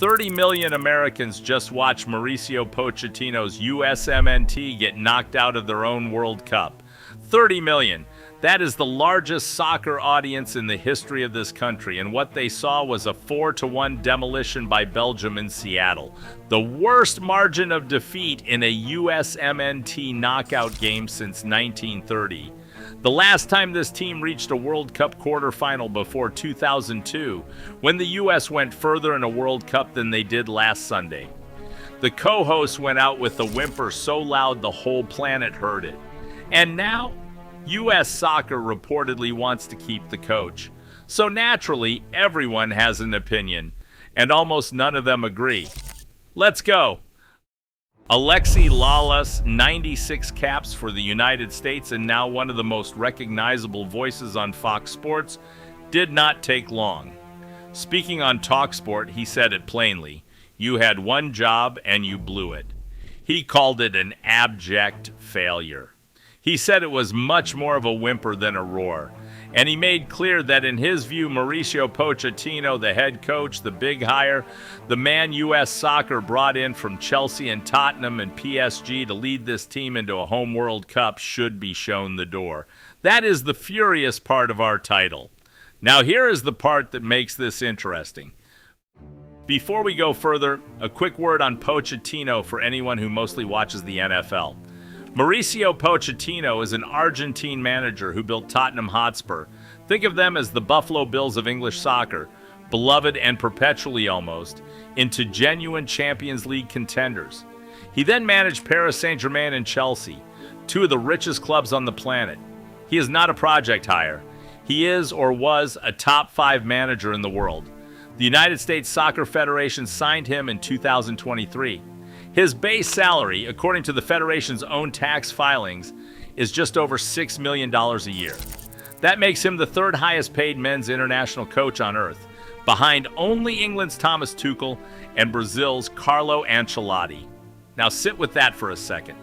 30 million Americans just watched Mauricio Pochettino's USMNT get knocked out of their own World Cup. 30 million. That is the largest soccer audience in the history of this country, and what they saw was a 4-1 demolition by Belgium in Seattle. The worst margin of defeat in a USMNT knockout game since 1930. The last time this team reached a World Cup quarterfinal before 2002, when the US went further in a World Cup than they did last Sunday. The co-host went out with a whimper so loud the whole planet heard it. And now, U.S. Soccer reportedly wants to keep the coach. So naturally, everyone has an opinion, and almost none of them agree. Let's go. Alexi Lalas, 96 caps for the United States and now one of the most recognizable voices on Fox Sports, did not take long. Speaking on TalkSport, he said it plainly. You had one job and you blew it. He called it an abject failure. He said it was much more of a whimper than a roar. And he made clear that in his view, Mauricio Pochettino, the head coach, the big hire, the man U.S. Soccer brought in from Chelsea and Tottenham and PSG to lead this team into a home World Cup, should be shown the door. That is the furious part of our title. Now here is the part that makes this interesting. Before we go further, a quick word on Pochettino for anyone who mostly watches the NFL. Mauricio Pochettino is an Argentine manager who built Tottenham Hotspur. Think of them as the Buffalo Bills of English soccer, beloved and perpetually almost, into genuine Champions League contenders. He then managed Paris Saint-Germain and Chelsea, two of the richest clubs on the planet. He is not a project hire. He is or was a top 5 manager in the world. The United States Soccer Federation signed him in 2023. His base salary, according to the Federation's own tax filings, is just over $6 million a year. That makes him the 3rd highest paid men's international coach on earth, behind only England's Thomas Tuchel and Brazil's Carlo Ancelotti. Now sit with that for a second.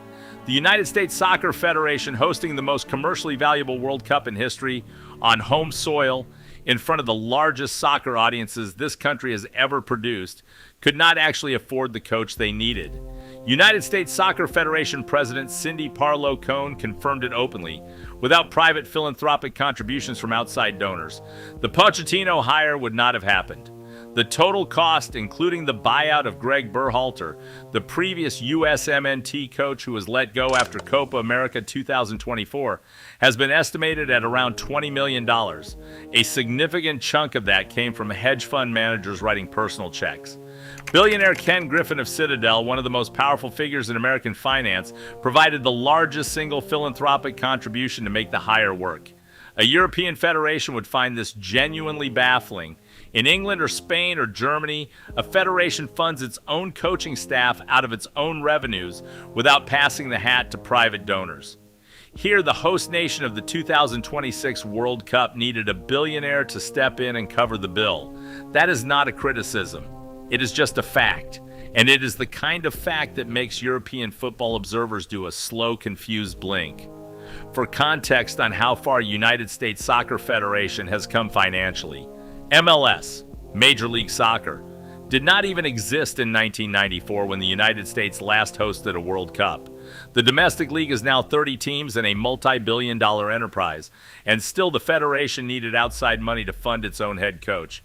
The United States Soccer Federation hosting the most commercially valuable World Cup in history on home soil in front of the largest soccer audiences this country has ever produced could not actually afford the coach they needed. United States Soccer Federation President Cindy Parlow Cone confirmed it openly, without private philanthropic contributions from outside donors. The Pochettino hire would not have happened. The total cost, including the buyout of Greg Berhalter, the previous USMNT coach who was let go after Copa America 2024, has been estimated at around $20 million. A significant chunk of that came from hedge fund managers writing personal checks. Billionaire Ken Griffin of Citadel, one of the most powerful figures in American finance, provided the largest single philanthropic contribution to make the hire work. A European federation would find this genuinely baffling. In England or Spain or Germany, a federation funds its own coaching staff out of its own revenues without passing the hat to private donors. Here, the host nation of the 2026 World Cup needed a billionaire to step in and cover the bill. That is not a criticism. It is just a fact. And it is the kind of fact that makes European football observers do a slow, confused blink. For context on how far United States Soccer Federation has come financially, MLS, Major League Soccer, did not even exist in 1994 when the United States last hosted a World Cup. The domestic league is now 30 teams and a multi-billion-dollar enterprise, and still the federation needed outside money to fund its own head coach.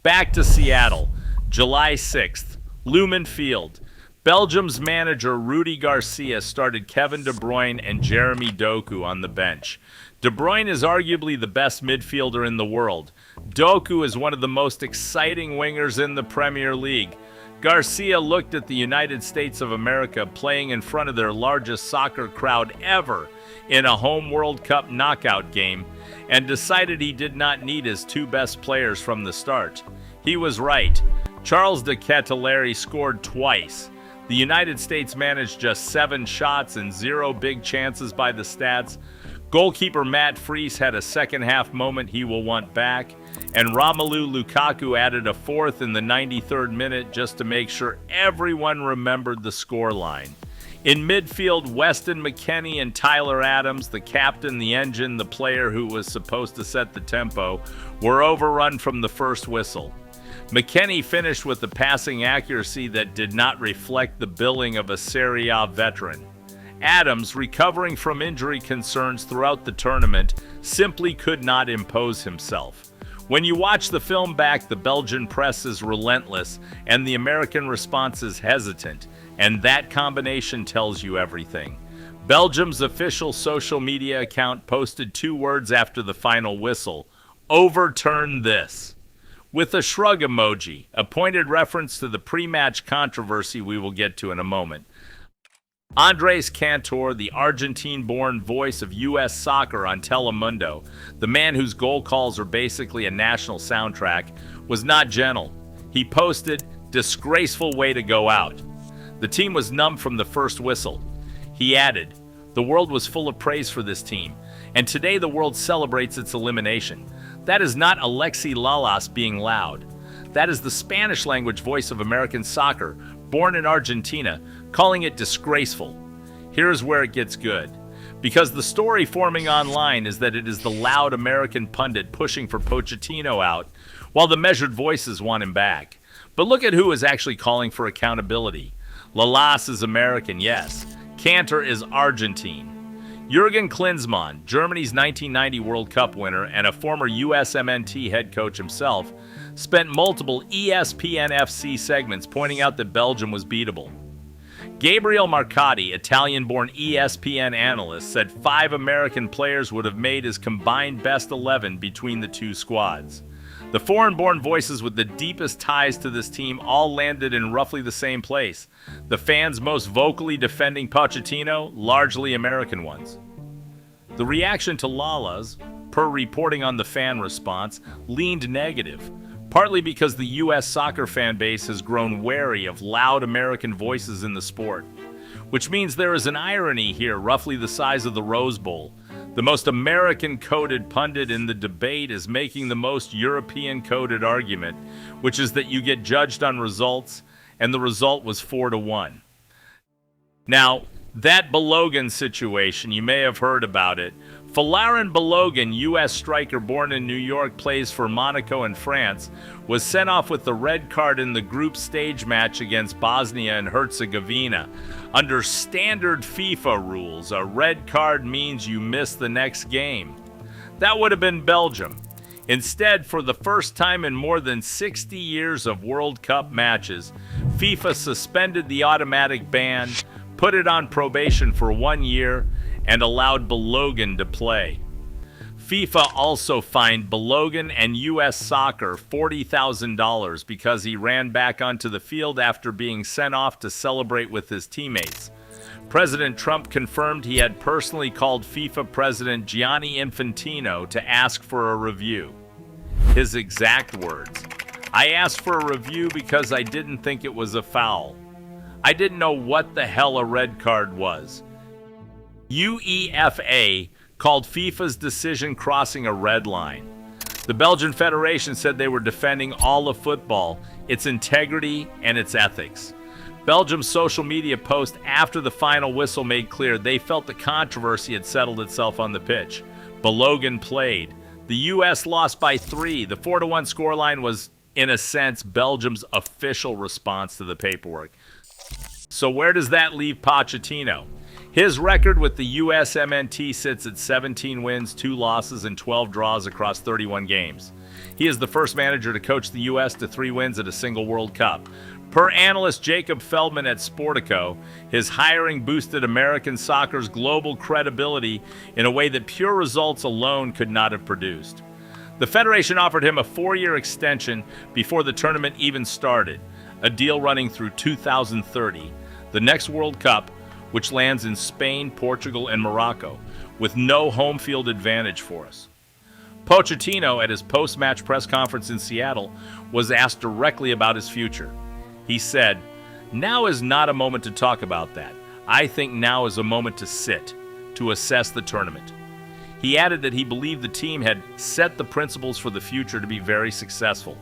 Back to Seattle, July 6th, Lumen Field. Belgium's manager Rudy Garcia started Kevin De Bruyne and Jeremy Doku on the bench. De Bruyne is arguably the best midfielder in the world. Doku is one of the most exciting wingers in the Premier League. Garcia looked at the United States of America playing in front of their largest soccer crowd ever in a home World Cup knockout game and decided he did not need his 2 best players from the start. He was right. Charles de Ketelaere scored twice. The United States managed just 7 shots and 0 big chances by the stats. Goalkeeper Matt Freese had a second-half moment he will want back, and Romelu Lukaku added a 4th in the 93rd minute just to make sure everyone remembered the scoreline. In midfield, Weston McKennie and Tyler Adams, the captain, the engine, the player who was supposed to set the tempo, were overrun from the first whistle. McKennie finished with a passing accuracy that did not reflect the billing of a Serie A veteran. Adams, recovering from injury concerns throughout the tournament, simply could not impose himself. When you watch the film back, the Belgian press is relentless and the American response is hesitant, and that combination tells you everything. Belgium's official social media account posted 2 words after the final whistle: "Overturn this," with a shrug emoji, a pointed reference to the pre-match controversy we will get to in a moment. Andrés Cantor, the Argentine-born voice of U.S. soccer on Telemundo, the man whose goal calls are basically a national soundtrack, was not gentle. He posted, "Disgraceful way to go out." The team was numb from the first whistle. He added, "The world was full of praise for this team, and today the world celebrates its elimination. That is not Alexi Lalas being loud. That is the Spanish-language voice of American soccer, born in Argentina, calling it disgraceful." Here's where it gets good. Because the story forming online is that it is the loud American pundit pushing for Pochettino out, while the measured voices want him back. But look at who is actually calling for accountability. Lalas is American, yes. Cantor is Argentine. Jürgen Klinsmann, Germany's 1990 World Cup winner and a former USMNT head coach himself, spent multiple ESPN FC segments pointing out that Belgium was beatable. Gabriel Marcotti, Italian-born ESPN analyst, said 5 American players would have made his combined best 11 between the 2 squads. The foreign-born voices with the deepest ties to this team all landed in roughly the same place. The fans most vocally defending Pochettino, largely American ones. The reaction to Lalas, per reporting on the fan response, leaned negative, partly because the U.S. soccer fan base has grown wary of loud American voices in the sport. Which means there is an irony here roughly the size of the Rose Bowl. The most American-coded pundit in the debate is making the most European-coded argument, which is that you get judged on results, and the result was 4-1. Now, that Balogun situation, you may have heard about it. Folarin Balogun, U.S. striker born in New York, plays for Monaco and France, was sent off with the red card in the group stage match against Bosnia and Herzegovina. Under standard FIFA rules, a red card means you miss the next game. That would have been Belgium. Instead, for the first time in more than 60 years of World Cup matches, FIFA suspended the automatic ban, put it on probation for 1 year, and allowed Balogun to play. FIFA also fined Balogun and U.S. Soccer $40,000 because he ran back onto the field after being sent off to celebrate with his teammates. President Trump confirmed he had personally called FIFA President Gianni Infantino to ask for a review. His exact words: "I asked for a review because I didn't think it was a foul. I didn't know what the hell a red card was." UEFA called FIFA's decision crossing a red line. The Belgian Federation said they were defending all of football, its integrity, and its ethics. Belgium's social media post after the final whistle made clear they felt the controversy had settled itself on the pitch. Balogun played. The U.S. lost by 3. The 4-1 scoreline was, in a sense, Belgium's official response to the paperwork. So where does that leave Pochettino? His record with the USMNT sits at 17 wins, 2 losses, and 12 draws across 31 games. He is the first manager to coach the U.S. to 3 wins at a single World Cup. Per analyst Jacob Feldman at Sportico, his hiring boosted American soccer's global credibility in a way that pure results alone could not have produced. The Federation offered him a 4-year extension before the tournament even started, a deal running through 2030, the next World Cup, which lands in Spain, Portugal, and Morocco, with no home field advantage for us. Pochettino, at his post-match press conference in Seattle, was asked directly about his future. He said, "Now is not a moment to talk about that. I think now is a moment to sit, to assess the tournament." He added that he believed the team had set the principles for the future to be very successful.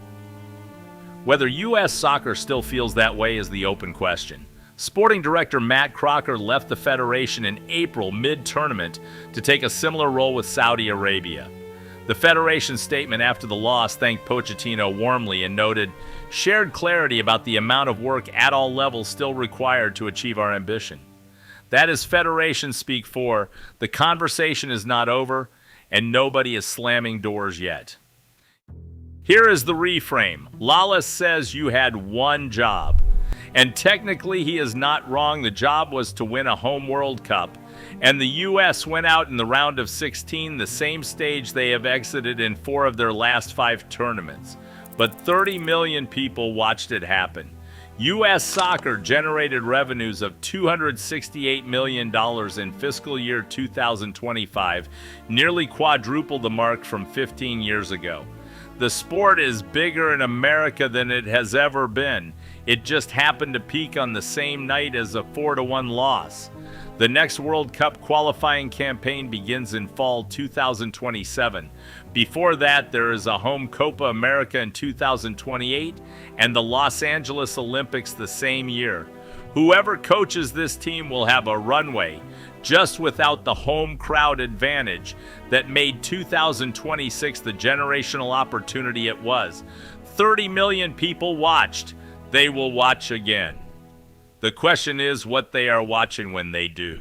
Whether U.S. soccer still feels that way is the open question. Sporting director Matt Crocker left the Federation in April mid-tournament to take a similar role with Saudi Arabia. The Federation's statement after the loss thanked Pochettino warmly and noted, shared clarity about the amount of work at all levels still required to achieve our ambition. That is Federation speak for, the conversation is not over, and nobody is slamming doors yet. Here is the reframe. Lalas says you had one job. And technically he is not wrong. The job was to win a home World Cup. And the US went out in the round of 16, the same stage they have exited in 4 of their last 5 tournaments. But 30 million people watched it happen. U.S. soccer generated revenues of $268 million in fiscal year 2025, nearly quadruple the mark from 15 years ago. The sport is bigger in America than it has ever been. It just happened to peak on the same night as a 4-1 loss. The next World Cup qualifying campaign begins in fall 2027. Before that, there is a home Copa America in 2028 and the Los Angeles Olympics the same year. Whoever coaches this team will have a runway, just without the home crowd advantage that made 2026 the generational opportunity it was. 30 million people watched. They will watch again. The question is what they are watching when they do.